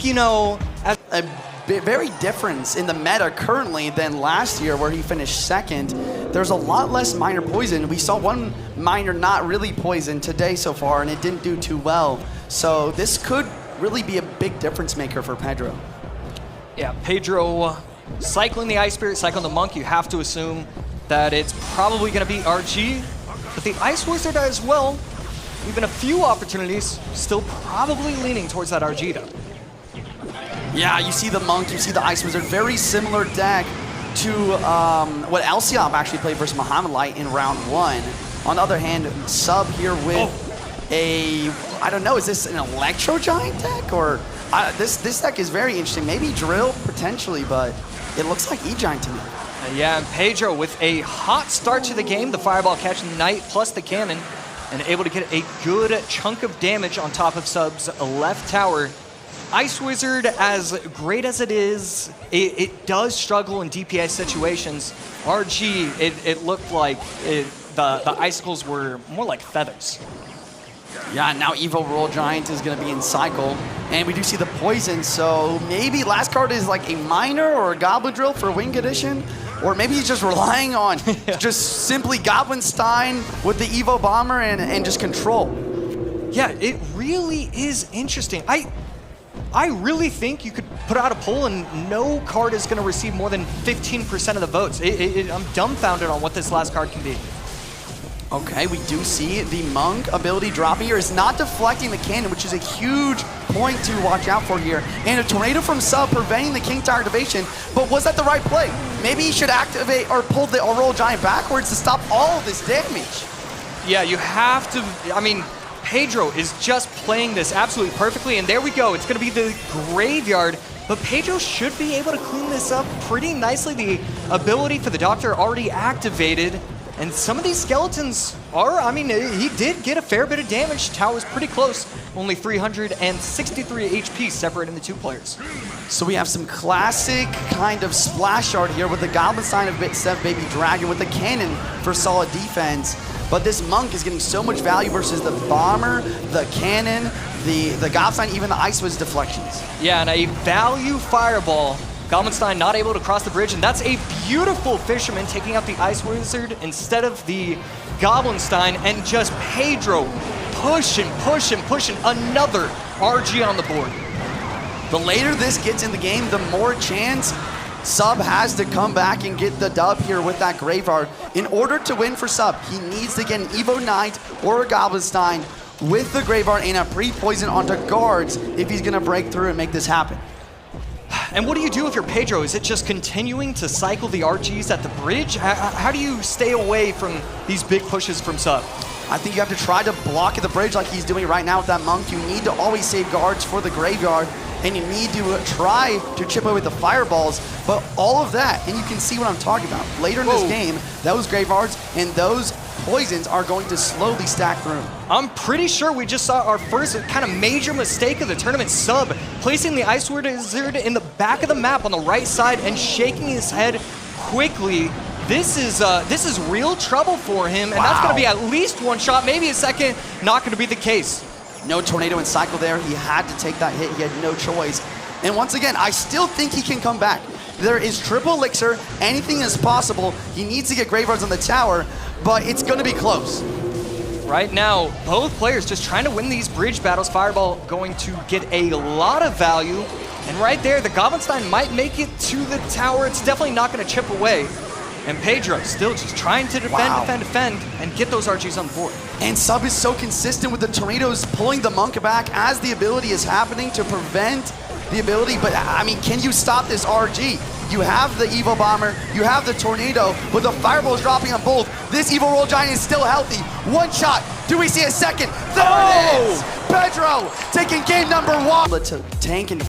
you know, a very difference in the meta currently than last year where he finished second. There's a lot less miner poison. We saw one miner not really poisoned today so far, and it didn't do too well. So this could really be a big difference maker for Pedro. Yeah, Pedro cycling the Ice Spirit, cycling the Monk, you have to assume that it's probably going to be RG. But the Ice Wizard as well, even a few opportunities, still probably leaning towards that RG though. Yeah, you see the Monk, you see the Ice Wizard, very similar deck to what Elsiop actually played versus Muhammad Light in round 1. On the other hand, Sub here with I don't know, is this an Electro Giant deck? Or this deck is very interesting. Maybe Drill, potentially, but it looks like E-Giant to me. Yeah, and Pedro with a hot start to the game, the Fireball catching the Knight plus the Cannon, and able to get a good chunk of damage on top of Sub's left tower. Ice Wizard, as great as it is, it does struggle in DPS situations. RG, it looked like the icicles were more like feathers. Yeah, now Evo Roll Giant is going to be in cycle, and we do see the poison, so maybe last card is like a Miner or a Goblin Drill for Wing Edition, or maybe he's just relying on just simply Goblin Stein with the Evo Bomber and just control. Yeah, it really is interesting. I really think you could put out a poll and no card is going to receive more than 15% of the votes. I'm dumbfounded on what this last card can be. Okay, we do see the Monk ability dropping here. Is not deflecting the cannon, which is a huge point to watch out for here. And a Tornado from Sub preventing the King Tower activation, but was that the right play? Maybe he should activate or pull the Roll Giant backwards to stop all of this damage. Yeah, you have to, I mean, Pedro is just playing this absolutely perfectly, and there we go. It's going to be the Graveyard, but Pedro should be able to clean this up pretty nicely. The ability for the Doctor already activated, and some of these skeletons are, I mean, he did get a fair bit of damage. Tower's pretty close, only 363 HP separating the two players. So we have some classic kind of splash art here with the Goblin Sign of Sev Baby Dragon with the cannon for solid defense. But this Monk is getting so much value versus the Bomber, the Cannon, the Goblin Sign, even the Ice Wiz deflections. Yeah, and a value Fireball. Goblin Stein not able to cross the bridge, and that's a beautiful Fisherman taking out the Ice Wizard instead of the Goblin Stein, and just Pedro pushing another RG on the board. The later this gets in the game, the more chance Sub has to come back and get the dub here with that Graveyard. In order to win for Sub, he needs to get an Evo Knight or a Goblin Stein with the Graveyard and a pre-poison onto guards if he's gonna break through and make this happen. And what do you do if you're Pedro? Is it just continuing to cycle the RGs at the bridge? How do you stay away from these big pushes from Sub? I think you have to try to block at the bridge like he's doing right now with that Monk. You need to always save guards for the Graveyard, and you need to try to chip away with the Fireballs. But all of that, and you can see what I'm talking about. Later in this game, those Graveyards and those poisons are going to slowly stack through. I'm pretty sure we just saw our first kind of major mistake of the tournament. Sub placing the Ice Wizard in the back of the map on the right side and shaking his head quickly. This is real trouble for him, and that's going to be at least one shot, maybe a second. Not going to be the case. No Tornado in cycle there. He had to take that hit. He had no choice. And once again, I still think he can come back. There is triple elixir. Anything is possible. He needs to get Graveyards on the tower, but it's going to be close. Right now, both players just trying to win these bridge battles. Fireball going to get a lot of value. And right there, the Goblin Stein might make it to the tower. It's definitely not going to chip away. And Pedro still just trying to defend, and get those RGs on the board. And Sub is so consistent with the Tornadoes pulling the Monk back as the ability is happening to prevent the ability. But I mean, can you stop this RG? You have the Evo Bomber, you have the Tornado, but the Fireball is dropping on both. This Evo Roll Giant is still healthy. One shot. Do we see a second? There it is! Pedro taking game number 1. To tank and